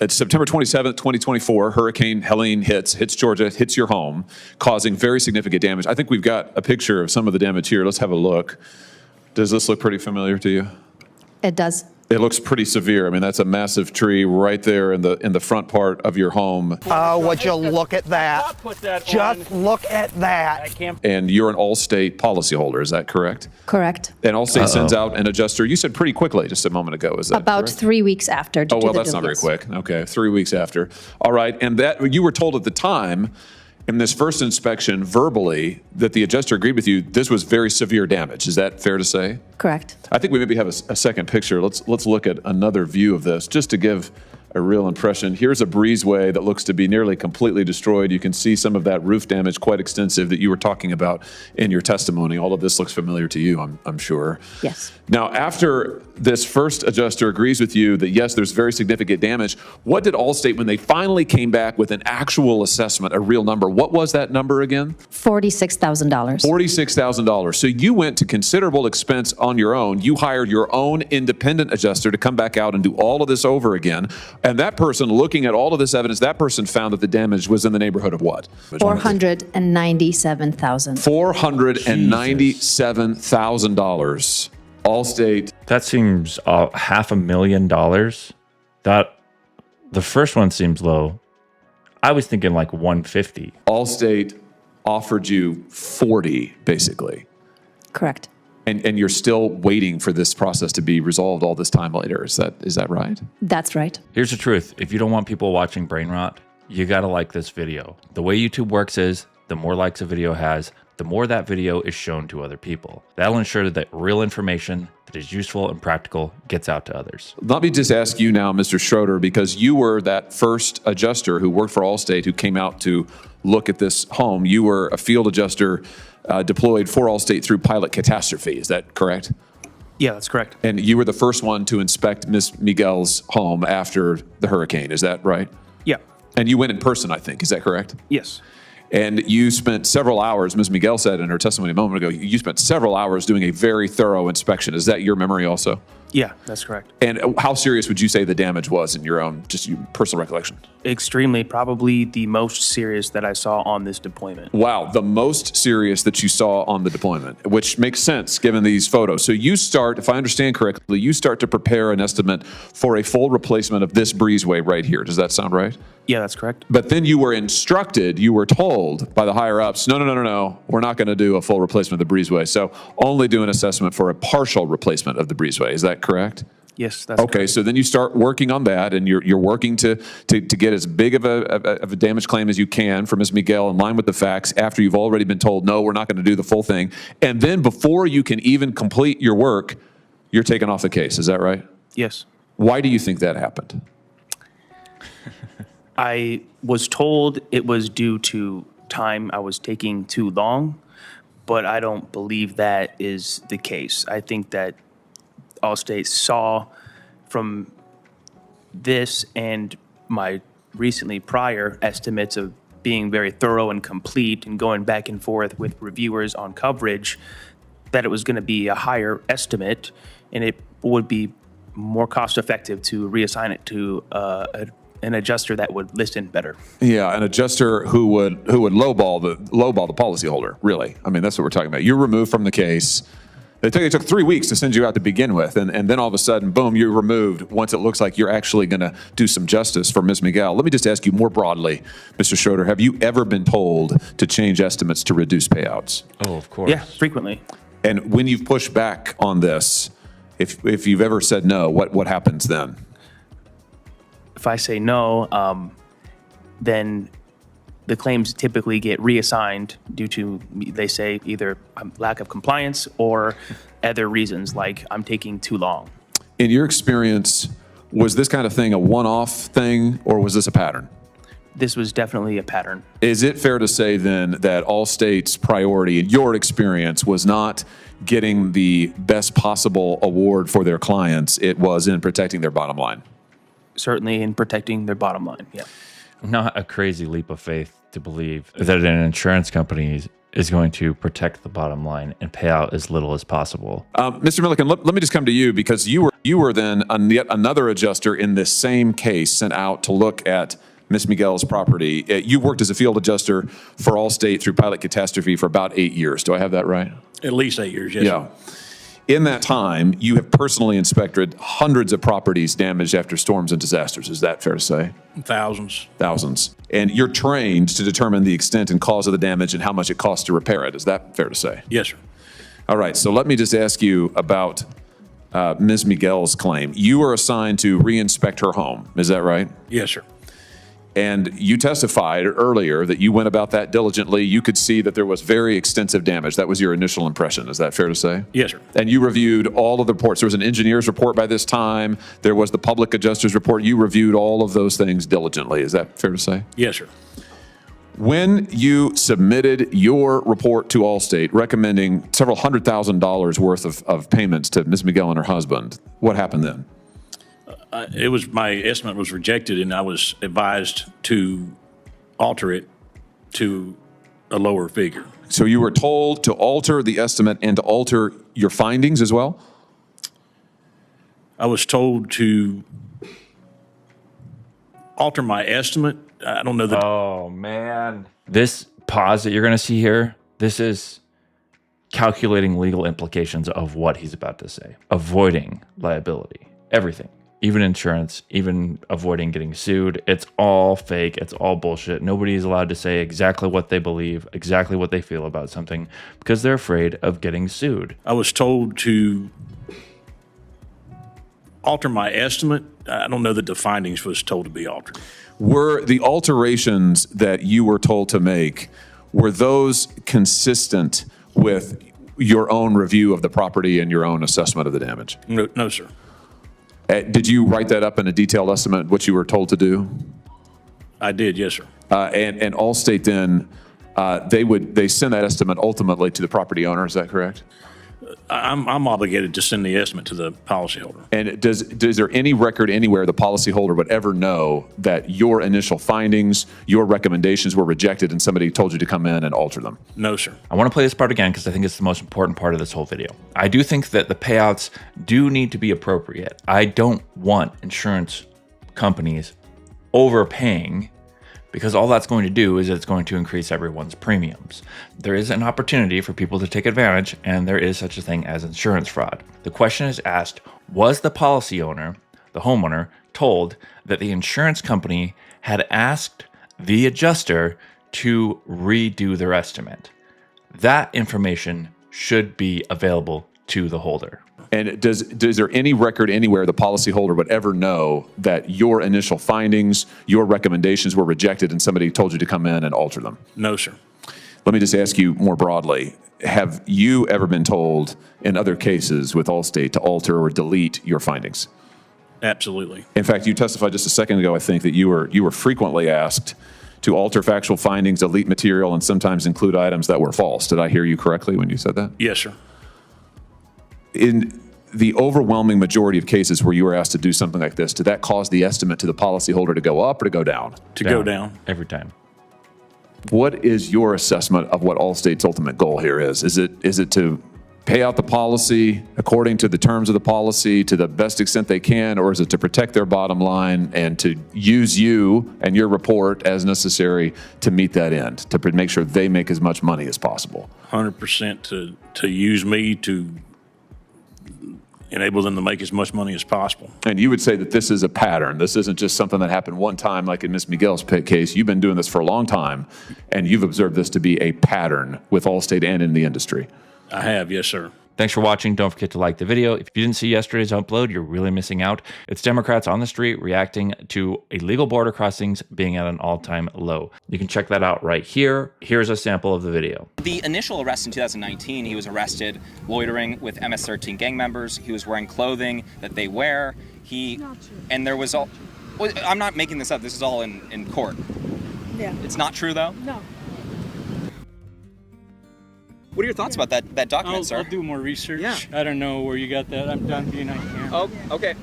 It's September 27th, 2024. Hurricane Helene hits Georgia, hits your home, causing very significant damage. I think we've got a picture of some of the damage here. Let's have a look. Does this look pretty familiar to you? It does. It looks pretty severe. I mean, that's a massive tree right there in the front part of your home. Oh, would you look at that? Just look at that. And you're an Allstate policyholder, is that correct? Correct. And Allstate sends out an adjuster, you said pretty quickly just a moment ago, is that About correct? 3 weeks after. Oh, well, that's not very quick. Okay, 3 weeks after. All right, and that you were told at the time in this first inspection verbally that the adjuster agreed with you this was very severe damage. Is that fair to say? Correct. I think we maybe have a second picture. Let's look at another view of this just to give a real impression. Here's a breezeway that looks to be nearly completely destroyed. You can see some of that roof damage, quite extensive, that you were talking about in your testimony. All of this looks familiar to you, I'm sure. Yes. Now, after this first adjuster agrees with you that, yes, there's very significant damage, what did Allstate, when they finally came back with an actual assessment, a real number, what was that number again? $46,000. $46,000. So you went to considerable expense on your own. You hired your own independent adjuster to come back out and do all of this over again. And that person, looking at all of this evidence, that person found that the damage was in the neighborhood of what? $497,000. $497,000. Allstate. That seems $500,000. That the first one seems low. I was thinking like 150. Allstate offered you 40, basically. Correct. And you're still waiting for this process to be resolved all this time later. Is that right? That's right. Here's the truth. If you don't want people watching brain rot, you got to like this video. The way YouTube works is the more likes a video has, the more that video is shown to other people. That'll ensure that real information that is useful and practical gets out to others. Let me just ask you now, Mr. Schroeder, because you were that first adjuster who worked for Allstate who came out to look at this home. You were a field adjuster deployed for Allstate through Pilot Catastrophe. Is that correct? Yeah, that's correct. And you were the first one to inspect Ms. Miguel's home after the hurricane. Is that right? Yeah. And you went in person, I think. Is that correct? Yes. And you spent several hours, Ms. Miguel said in her testimony a moment ago, you spent several hours doing a very thorough inspection. Is that your memory also? Yeah, that's correct. And how serious would you say the damage was in your own, just your personal recollection? Extremely, probably the most serious that I saw on this deployment. Wow, the most serious that you saw on the deployment, which makes sense given these photos. So you start, if I understand correctly, you start to prepare an estimate for a full replacement of this breezeway right here. Does that sound right? Yeah, that's correct. But then you were instructed, you were told by the higher ups, no, we're not going to do a full replacement of the breezeway. So only do an assessment for a partial replacement of the breezeway. Is that correct? Yes, that's okay. correct. So then you start working on that, and you're working to get as big of a damage claim as you can for Ms. Miguel in line with the facts after you've already been told, no, we're not going to do the full thing. And then before you can even complete your work, you're taken off the case. Is that right? Yes. Why do you think that happened? I was told it was due to time I was taking too long, but I don't believe that is the case. I think that Allstate saw from this and my recently prior estimates of being very thorough and complete and going back and forth with reviewers on coverage that it was going to be a higher estimate and it would be more cost effective to reassign it to an adjuster that would listen better. Yeah, an adjuster who would lowball the policyholder, really. I mean, that's what we're talking about. You're removed from the case. It took 3 weeks to send you out to begin with, and then all of a sudden, boom, you're removed once it looks like you're actually going to do some justice for Ms. Miguel. Let me just ask you more broadly, Mr. Schroeder, have you ever been told to change estimates to reduce payouts? Oh, of course. Yeah, frequently. And when you've pushed back on this, if you've ever said no, what happens then? If I say no, then the claims typically get reassigned due to, they say, either lack of compliance or other reasons, like I'm taking too long. In your experience, was this kind of thing a one-off thing, or was this a pattern? This was definitely a pattern. Is it fair to say then that Allstate's priority, in your experience, was not getting the best possible award for their clients, it was in protecting their bottom line? Certainly in protecting their bottom line, yeah. Not a crazy leap of faith to believe that an insurance company is going to protect the bottom line and pay out as little as possible. Mr. Milliken, let me just come to you because you You were then yet another adjuster in this same case sent out to look at Ms. Miguel's property. You worked as a field adjuster for Allstate through pilot catastrophe for about 8 years. Do I have that right? At least 8 years, yes. Yeah. In that time, you have personally inspected hundreds of properties damaged after storms and disasters. Is that fair to say? Thousands. Thousands. And you're trained to determine the extent and cause of the damage and how much it costs to repair it. Is that fair to say? Yes, sir. All right. So let me just ask you about Ms. Miguel's claim. You were assigned to re-inspect her home. Is that right? Yes, sir. And you testified earlier that you went about that diligently. You could see that there was very extensive damage. That was your initial impression. Is that fair to say? Yes, sir. And you reviewed all of the reports. There was an engineer's report by this time. There was the public adjuster's report. You reviewed all of those things diligently. Is that fair to say? Yes, sir. When you submitted your report to Allstate recommending several $100,000 worth of payments to Ms. Miguel and her husband, what happened then? My estimate was rejected, and I was advised to alter it to a lower figure. So you were told to alter the estimate and to alter your findings as well? I was told to alter my estimate. I don't know that. Oh, man. This pause that you're going to see here, this is calculating legal implications of what he's about to say, avoiding liability, everything. Even insurance, even avoiding getting sued. It's all fake. It's all bullshit. Nobody is allowed to say exactly what they believe, exactly what they feel about something, because they're afraid of getting sued. I was told to alter my estimate. I don't know that the findings was told to be altered. Were the alterations that you were told to make, were those consistent with your own review of the property and your own assessment of the damage? No, sir. Did you write that up in a detailed estimate, what you were told to do? I did, yes, sir. And Allstate then, they send that estimate ultimately to the property owner, is that correct? I'm obligated to send the estimate to the policyholder. And is there any record anywhere the policyholder would ever know that your initial findings, your recommendations were rejected and somebody told you to come in and alter them? No, sir. I want to play this part again because I think it's the most important part of this whole video. I do think that the payouts do need to be appropriate. I don't want insurance companies overpaying, because all that's going to do is it's going to increase everyone's premiums. There is an opportunity for people to take advantage, and there is such a thing as insurance fraud. The question is asked, was the policy owner, the homeowner, told that the insurance company had asked the adjuster to redo their estimate? That information should be available to the holder. And is there any record anywhere the policyholder would ever know that your initial findings, your recommendations were rejected and somebody told you to come in and alter them? No, sir. Let me just ask you more broadly. Have you ever been told in other cases with Allstate to alter or delete your findings? Absolutely. In fact, you testified just a second ago, I think, that you were frequently asked to alter factual findings, delete material, and sometimes include items that were false. Did I hear you correctly when you said that? Yes, sir. In the overwhelming majority of cases where you were asked to do something like this, did that cause the estimate to the policyholder to go up or to go down? Go down. Every time. What is your assessment of what Allstate's ultimate goal here is? Is it to pay out the policy according to the terms of the policy to the best extent they can, or is it to protect their bottom line and to use you and your report as necessary to meet that end, to make sure they make as much money as possible? 100% to use me to enable them to make as much money as possible. And you would say that this is a pattern. This isn't just something that happened one time like in Ms. Miguel's case. You've been doing this for a long time, and you've observed this to be a pattern with Allstate and in the industry. I have, yes, sir. Thanks for watching. Don't forget to like the video. If you didn't see yesterday's upload, you're really missing out. It's Democrats on the street reacting to illegal border crossings being at an all-time low. You can check that out right here. Here's a sample of the video. The initial arrest in 2019, he was arrested loitering with MS-13 gang members. He was wearing clothing that they wear. And there was all, well, I'm not making this up. This is all in court. Yeah. It's not true, though? No. What are your thoughts about that document, sir? I'll do more research. Yeah. I don't know where you got that. I'm done being on camera. Oh, okay.